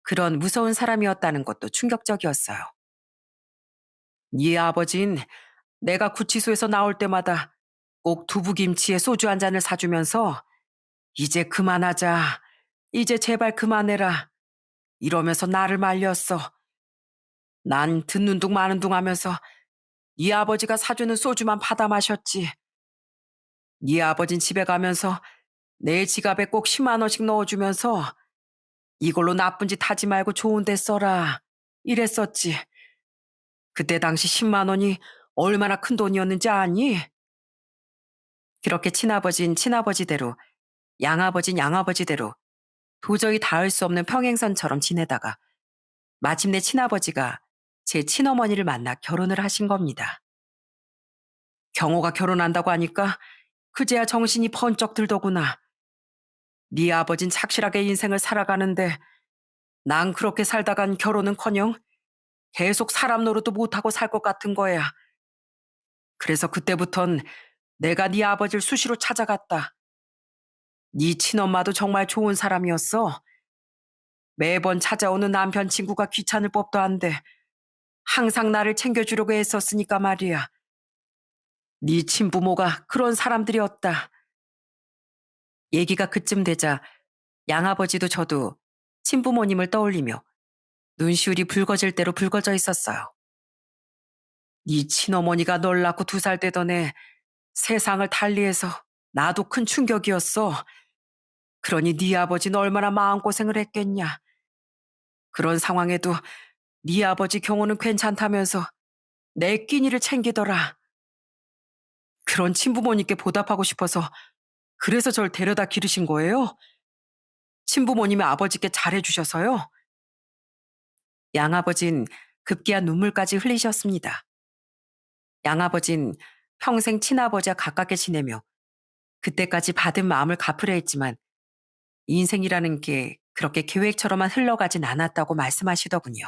그런 무서운 사람이었다는 것도 충격적이었어요. 네 아버진 내가 구치소에서 나올 때마다 꼭 두부김치에 소주 한 잔을 사주면서 이제 그만하자. 이제 제발 그만해라. 이러면서 나를 말렸어. 난 듣는 둥 마는 둥 하면서 네 아버지가 사주는 소주만 받아 마셨지. 네 아버진 집에 가면서 내 지갑에 꼭 10만 원씩 넣어주면서 이걸로 나쁜 짓 하지 말고 좋은 데 써라. 이랬었지. 그때 당시 10만 원이 얼마나 큰 돈이었는지 아니? 그렇게 친아버진 친아버지대로 양아버진 양아버지대로 도저히 닿을 수 없는 평행선처럼 지내다가 마침내 친아버지가 제 친어머니를 만나 결혼을 하신 겁니다. 경호가 결혼한다고 하니까 그제야 정신이 번쩍 들더구나. 네 아버진 착실하게 인생을 살아가는데 난 그렇게 살다간 결혼은커녕 계속 사람 노릇도 못하고 살 것 같은 거야. 그래서 그때부턴 내가 네 아버지를 수시로 찾아갔다. 네 친엄마도 정말 좋은 사람이었어. 매번 찾아오는 남편 친구가 귀찮을 법도 한데 항상 나를 챙겨주려고 애썼으니까 말이야. 네 친부모가 그런 사람들이었다. 얘기가 그쯤 되자 양아버지도 저도 친부모님을 떠올리며 눈시울이 붉어질 대로 붉어져 있었어요. 네 친어머니가 널 낳고 2살 되던 애 세상을 달리해서 나도 큰 충격이었어. 그러니 네 아버지는 얼마나 마음고생을 했겠냐. 그런 상황에도 네 아버지 경호는 괜찮다면서 내 끼니를 챙기더라. 그런 친부모님께 보답하고 싶어서 그래서 절 데려다 기르신 거예요? 친부모님이 아버지께 잘해주셔서요. 양아버진 급기야 눈물까지 흘리셨습니다. 양아버진 평생 친아버지와 가깝게 지내며 그때까지 받은 마음을 갚으려 했지만 인생이라는 게 그렇게 계획처럼만 흘러가진 않았다고 말씀하시더군요.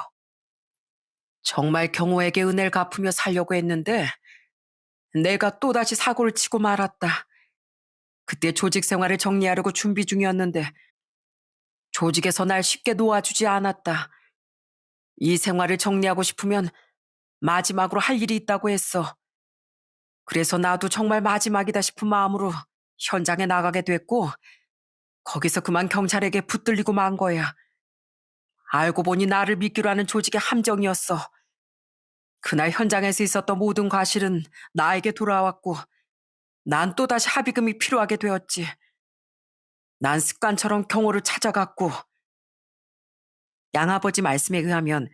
정말 경호에게 은혜를 갚으며 살려고 했는데 내가 또다시 사고를 치고 말았다. 그때 조직 생활을 정리하려고 준비 중이었는데 조직에서 날 쉽게 놓아주지 않았다. 이 생활을 정리하고 싶으면 마지막으로 할 일이 있다고 했어. 그래서 나도 정말 마지막이다 싶은 마음으로 현장에 나가게 됐고 거기서 그만 경찰에게 붙들리고 만 거야. 알고 보니 나를 믿기로 하는 조직의 함정이었어. 그날 현장에서 있었던 모든 과실은 나에게 돌아왔고 난 또다시 합의금이 필요하게 되었지. 난 습관처럼 경호를 찾아갔고 양아버지 말씀에 의하면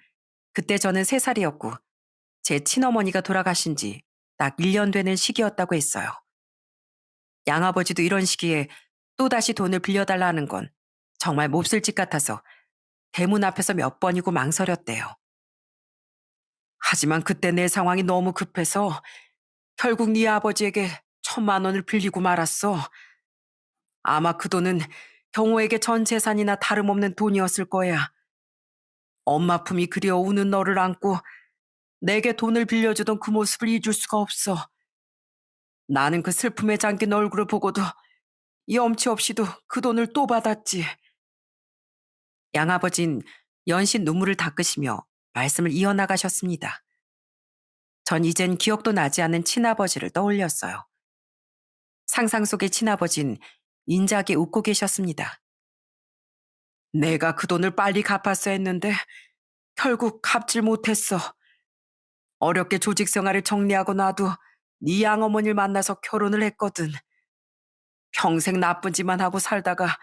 그때 저는 3살이었고 제 친어머니가 돌아가신 지 딱 1년 되는 시기였다고 했어요. 양아버지도 이런 시기에 또다시 돈을 빌려달라는 건 정말 몹쓸 짓 같아서 대문 앞에서 몇 번이고 망설였대요. 하지만 그때 내 상황이 너무 급해서 결국 네 아버지에게 1,000만 원을 빌리고 말았어. 아마 그 돈은 경호에게 전 재산이나 다름없는 돈이었을 거야. 엄마 품이 그리워 우는 너를 안고 내게 돈을 빌려주던 그 모습을 잊을 수가 없어. 나는 그 슬픔에 잠긴 얼굴을 보고도 염치 없이도 그 돈을 또 받았지. 양아버진 연신 눈물을 닦으시며 말씀을 이어나가셨습니다. 전 이젠 기억도 나지 않는 친아버지를 떠올렸어요. 상상 속의 친아버진 인자하게 웃고 계셨습니다. 내가 그 돈을 빨리 갚았어야 했는데 결국 갚질 못했어. 어렵게 조직 생활을 정리하고 나도 네 양어머니를 만나서 결혼을 했거든. 평생 나쁜 짓만 하고 살다가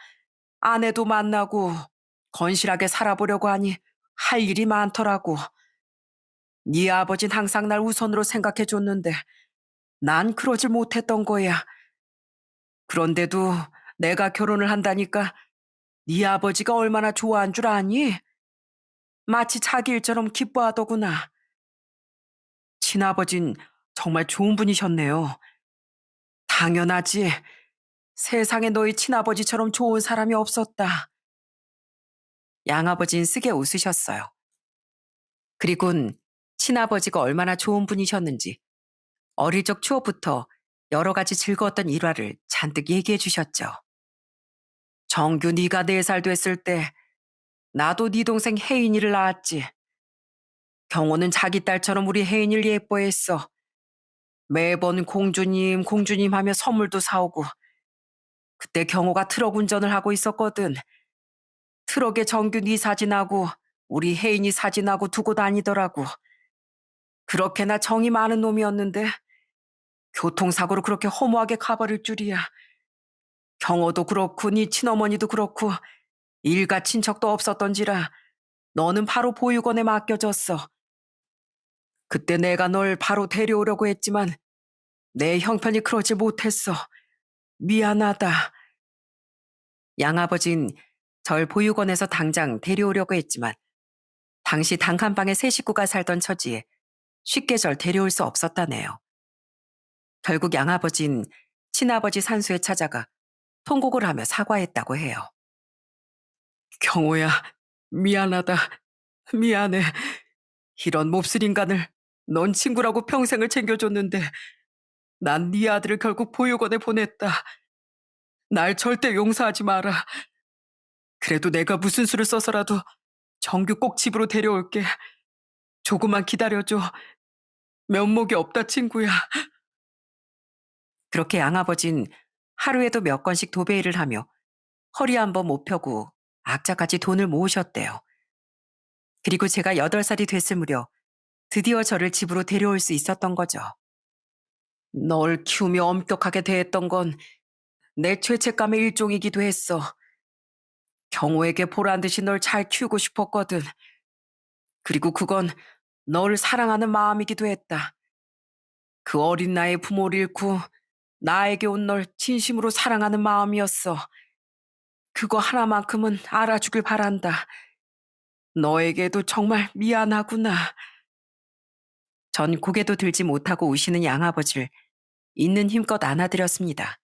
아내도 만나고 건실하게 살아보려고 하니 할 일이 많더라고. 네 아버진 항상 날 우선으로 생각해줬는데 난 그러질 못했던 거야. 그런데도 내가 결혼을 한다니까 네 아버지가 얼마나 좋아한 줄 아니? 마치 자기 일처럼 기뻐하더구나. 친아버진 정말 좋은 분이셨네요. 당연하지. 세상에 너희 친아버지처럼 좋은 사람이 없었다. 양아버진 쓰게 웃으셨어요. 그리곤 친아버지가 얼마나 좋은 분이셨는지 어릴 적 추억부터 여러 가지 즐거웠던 일화를 잔뜩 얘기해 주셨죠. 정규 네가 4살 됐을 때 나도 네 동생 혜인이를 낳았지. 경호는 자기 딸처럼 우리 혜인이를 예뻐했어. 매번 공주님 공주님 하며 선물도 사오고 그때 경호가 트럭 운전을 하고 있었거든. 트럭에 정규 네 사진하고 우리 혜인이 사진하고 두고 다니더라고. 그렇게나 정이 많은 놈이었는데 교통사고로 그렇게 허무하게 가버릴 줄이야. 경호도 그렇고 네 친어머니도 그렇고 일가 친척도 없었던지라 너는 바로 보육원에 맡겨졌어. 그때 내가 널 바로 데려오려고 했지만 내 형편이 그러지 못했어. 미안하다. 양아버진 절 보육원에서 당장 데려오려고 했지만 당시 단칸방에 3식구가 살던 처지에 쉽게 절 데려올 수 없었다네요. 결국 양아버진 친아버지 산소에 찾아가 통곡을 하며 사과했다고 해요. 경호야, 미안하다. 미안해. 이런 몹쓸 인간을 넌 친구라고 평생을 챙겨줬는데 난 네 아들을 결국 보육원에 보냈다. 날 절대 용서하지 마라. 그래도 내가 무슨 수를 써서라도 정규 꼭 집으로 데려올게. 조금만 기다려줘. 면목이 없다 친구야. 그렇게 양아버진 하루에도 몇 건씩 도배일을 하며 허리 한번 못 펴고 악자까지 돈을 모으셨대요. 그리고 제가 8살이 됐을 무렵 드디어 저를 집으로 데려올 수 있었던 거죠. 널 키우며 엄격하게 대했던 건 내 죄책감의 일종이기도 했어. 경호에게 보란 듯이 널 잘 키우고 싶었거든. 그리고 그건 널 사랑하는 마음이기도 했다. 그 어린 나이에 부모를 잃고 나에게 온 널 진심으로 사랑하는 마음이었어. 그거 하나만큼은 알아주길 바란다. 너에게도 정말 미안하구나. 전 고개도 들지 못하고 우시는 양아버지를 있는 힘껏 안아드렸습니다.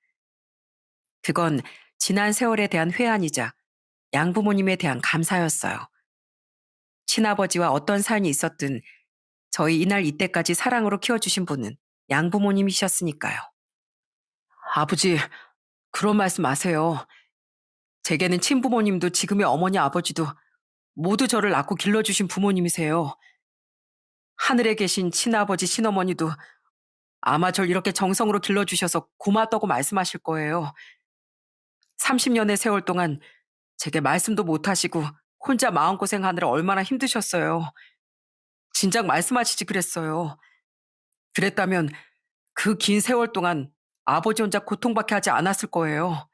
그건 지난 세월에 대한 회한이자 양부모님에 대한 감사였어요. 친아버지와 어떤 사연이 있었든 저희 이날 이때까지 사랑으로 키워주신 분은 양부모님이셨으니까요. 아버지, 그런 말씀 마세요. 제게는 친부모님도 지금의 어머니 아버지도 모두 저를 낳고 길러주신 부모님이세요. 하늘에 계신 친아버지 친어머니도 아마 절 이렇게 정성으로 길러주셔서 고맙다고 말씀하실 거예요. 30년의 세월 동안 제게 말씀도 못하시고 혼자 마음고생하느라 얼마나 힘드셨어요. 진작 말씀하시지 그랬어요. 그랬다면 그 긴 세월 동안 아버지 혼자 고통받게 하지 않았을 거예요.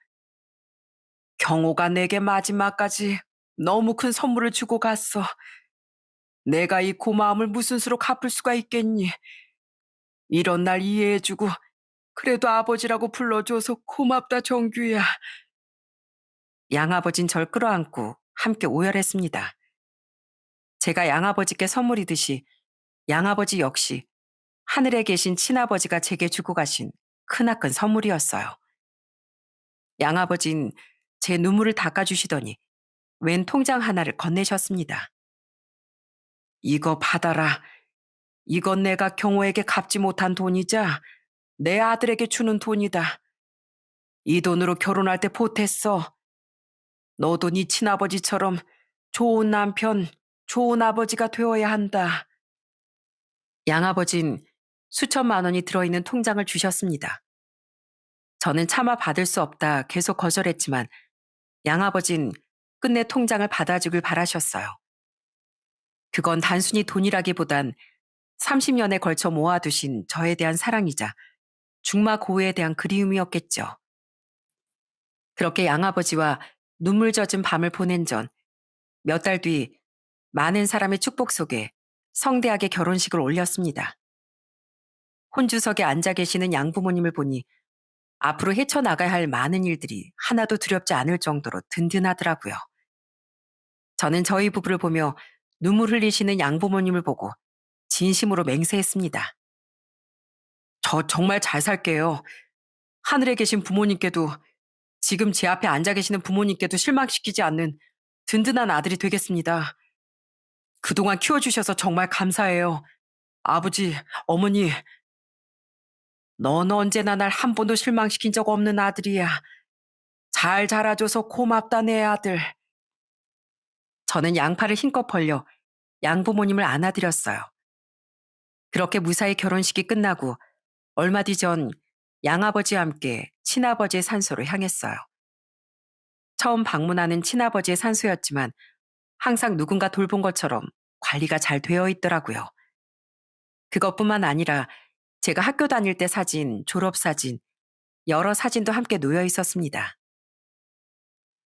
경호가 내게 마지막까지 너무 큰 선물을 주고 갔어. 내가 이 고마움을 무슨 수로 갚을 수가 있겠니? 이런 날 이해해주고 그래도 아버지라고 불러줘서 고맙다 정규야. 양아버진 절 끌어안고 함께 오열했습니다. 제가 양아버지께 선물이듯이 양아버지 역시 하늘에 계신 친아버지가 제게 주고 가신 크나큰 선물이었어요. 양아버진 제 눈물을 닦아주시더니 웬 통장 하나를 건네셨습니다. 이거 받아라. 이건 내가 경호에게 갚지 못한 돈이자 내 아들에게 주는 돈이다. 이 돈으로 결혼할 때 보탰어. 너도 네 친아버지처럼 좋은 남편, 좋은 아버지가 되어야 한다. 양아버진 수천만 원이 들어있는 통장을 주셨습니다. 저는 차마 받을 수 없다 계속 거절했지만 양아버진 끝내 통장을 받아주길 바라셨어요. 그건 단순히 돈이라기보단 30년에 걸쳐 모아두신 저에 대한 사랑이자 중마고우에 대한 그리움이었겠죠. 그렇게 양아버지와 눈물 젖은 밤을 보낸 전 몇 달 뒤 많은 사람의 축복 속에 성대하게 결혼식을 올렸습니다. 혼주석에 앉아 계시는 양부모님을 보니 앞으로 헤쳐나가야 할 많은 일들이 하나도 두렵지 않을 정도로 든든하더라고요. 저는 저희 부부를 보며 눈물 흘리시는 양부모님을 보고 진심으로 맹세했습니다. 저 정말 잘 살게요. 하늘에 계신 부모님께도 지금 제 앞에 앉아 계시는 부모님께도 실망시키지 않는 든든한 아들이 되겠습니다. 그동안 키워주셔서 정말 감사해요. 아버지, 어머니, 넌 언제나 날 한 번도 실망시킨 적 없는 아들이야. 잘 자라줘서 고맙다 내 아들. 저는 양팔을 힘껏 벌려 양부모님을 안아드렸어요. 그렇게 무사히 결혼식이 끝나고 얼마 뒤 전 양아버지와 함께 친아버지의 산소로 향했어요. 처음 방문하는 친아버지의 산소였지만 항상 누군가 돌본 것처럼 관리가 잘 되어 있더라고요. 그것뿐만 아니라 제가 학교 다닐 때 사진, 졸업사진, 여러 사진도 함께 놓여 있었습니다.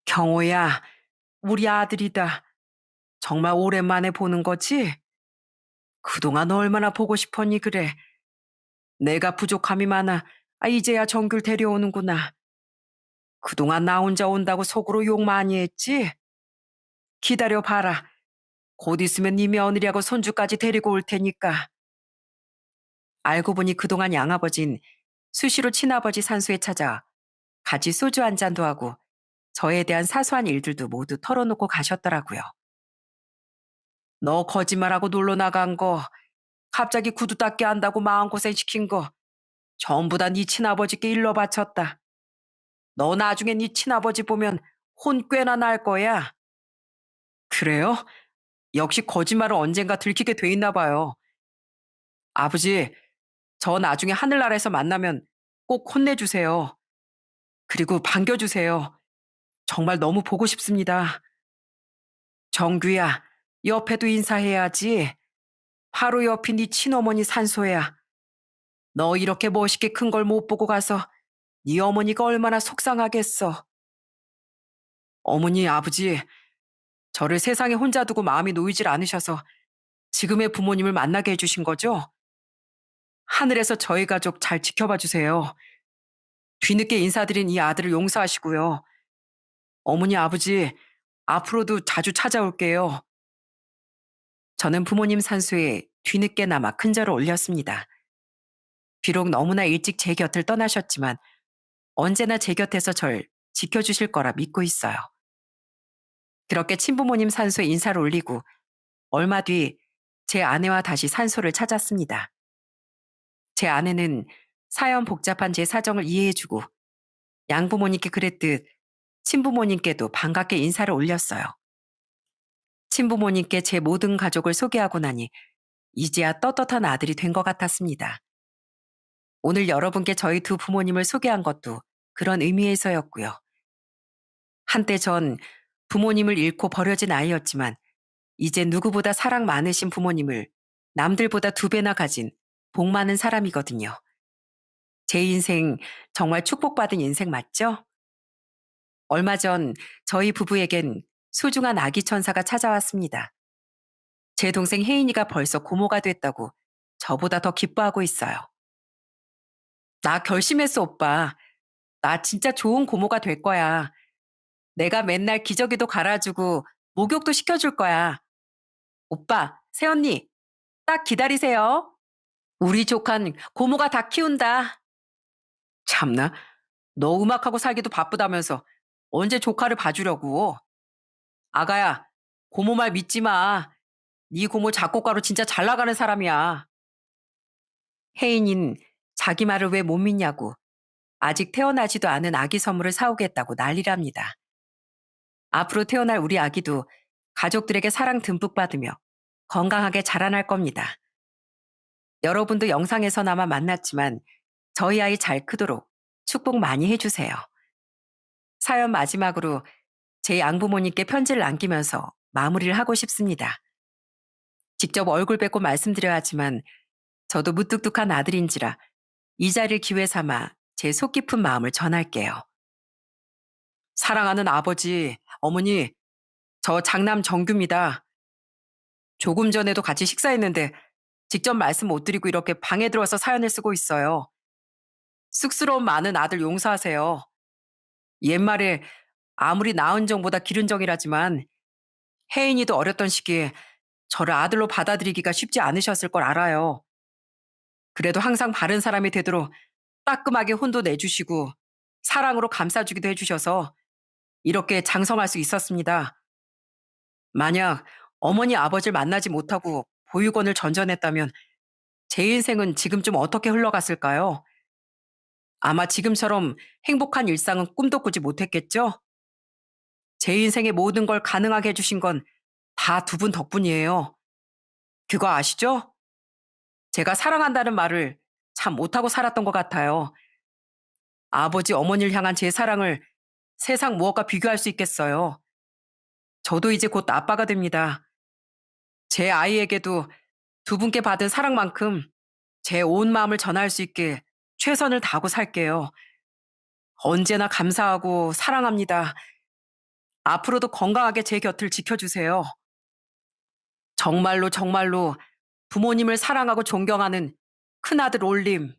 경호야, 우리 아들이다. 정말 오랜만에 보는 거지? 그동안 얼마나 보고 싶었니 그래. 내가 부족함이 많아. 이제야 정규를 데려오는구나. 그동안 나 혼자 온다고 속으로 욕 많이 했지? 기다려 봐라. 곧 있으면 네 며느리하고 손주까지 데리고 올 테니까. 알고 보니 그동안 양아버진 수시로 친아버지 산소에 찾아 같이 소주 한 잔도 하고 저에 대한 사소한 일들도 모두 털어놓고 가셨더라고요. 너 거짓말하고 놀러 나간 거, 갑자기 구두 닦게 한다고 마음고생 시킨 거 전부 다 네 친아버지께 일러 바쳤다. 너 나중에 네 친아버지 보면 혼 꽤나 날 거야. 그래요? 역시 거짓말은 언젠가 들키게 돼 있나 봐요. 아버지, 저 나중에 하늘나라에서 만나면 꼭 혼내주세요. 그리고 반겨주세요. 정말 너무 보고 싶습니다. 정규야, 옆에도 인사해야지. 바로 옆이 네 친어머니 산소야. 너 이렇게 멋있게 큰 걸 못 보고 가서 네 어머니가 얼마나 속상하겠어. 어머니, 아버지, 저를 세상에 혼자 두고 마음이 놓이질 않으셔서 지금의 부모님을 만나게 해주신 거죠? 하늘에서 저희 가족 잘 지켜봐 주세요. 뒤늦게 인사드린 이 아들을 용서하시고요. 어머니, 아버지, 앞으로도 자주 찾아올게요. 저는 부모님 산소에 뒤늦게나마 큰절을 올렸습니다. 비록 너무나 일찍 제 곁을 떠나셨지만 언제나 제 곁에서 절 지켜주실 거라 믿고 있어요. 그렇게 친부모님 산소에 인사를 올리고 얼마 뒤 제 아내와 다시 산소를 찾았습니다. 제 아내는 사연 복잡한 제 사정을 이해해주고 양부모님께 그랬듯 친부모님께도 반갑게 인사를 올렸어요. 친부모님께 제 모든 가족을 소개하고 나니 이제야 떳떳한 아들이 된 것 같았습니다. 오늘 여러분께 저희 두 부모님을 소개한 것도 그런 의미에서였고요. 한때 전 부모님을 잃고 버려진 아이였지만 이제 누구보다 사랑 많으신 부모님을 남들보다 두 배나 가진 복 많은 사람이거든요. 제 인생 정말 축복받은 인생 맞죠? 얼마 전 저희 부부에겐 소중한 아기 천사가 찾아왔습니다. 제 동생 혜인이가 벌써 고모가 됐다고 저보다 더 기뻐하고 있어요. 나 결심했어, 오빠. 나 진짜 좋은 고모가 될 거야. 내가 맨날 기저귀도 갈아주고 목욕도 시켜줄 거야. 오빠, 새언니, 딱 기다리세요. 우리 조칸 고모가 다 키운다. 참나, 너 음악하고 살기도 바쁘다면서 언제 조카를 봐주려고. 아가야, 고모 말 믿지 마. 네 고모 작곡가로 진짜 잘 나가는 사람이야. 혜인인 자기 말을 왜 못 믿냐고 아직 태어나지도 않은 아기 선물을 사오겠다고 난리랍니다. 앞으로 태어날 우리 아기도 가족들에게 사랑 듬뿍 받으며 건강하게 자라날 겁니다. 여러분도 영상에서나마 만났지만 저희 아이 잘 크도록 축복 많이 해주세요. 사연 마지막으로 제 양부모님께 편지를 남기면서 마무리를 하고 싶습니다. 직접 얼굴 뵙고 말씀드려야 하지만 저도 무뚝뚝한 아들인지라 이 자리를 기회 삼아 제 속 깊은 마음을 전할게요. 사랑하는 아버지, 어머니, 저 장남 정규입니다. 조금 전에도 같이 식사했는데 직접 말씀 못 드리고 이렇게 방에 들어와서 사연을 쓰고 있어요. 쑥스러운 많은 아들 용서하세요. 옛말에 아무리 나은 정보다 기른 정이라지만 혜인이도 어렸던 시기에 저를 아들로 받아들이기가 쉽지 않으셨을 걸 알아요. 그래도 항상 바른 사람이 되도록 따끔하게 혼도 내주시고 사랑으로 감싸주기도 해주셔서 이렇게 장성할 수 있었습니다. 만약 어머니 아버지를 만나지 못하고 보육원을 전전했다면 제 인생은 지금쯤 어떻게 흘러갔을까요? 아마 지금처럼 행복한 일상은 꿈도 꾸지 못했겠죠? 제 인생의 모든 걸 가능하게 해주신 건 다 두 분 덕분이에요. 그거 아시죠? 제가 사랑한다는 말을 참 못하고 살았던 것 같아요. 아버지, 어머니를 향한 제 사랑을 세상 무엇과 비교할 수 있겠어요. 저도 이제 곧 아빠가 됩니다. 제 아이에게도 두 분께 받은 사랑만큼 제 온 마음을 전할 수 있게 최선을 다하고 살게요. 언제나 감사하고 사랑합니다. 앞으로도 건강하게 제 곁을 지켜주세요. 정말로 정말로 부모님을 사랑하고 존경하는 큰아들 올림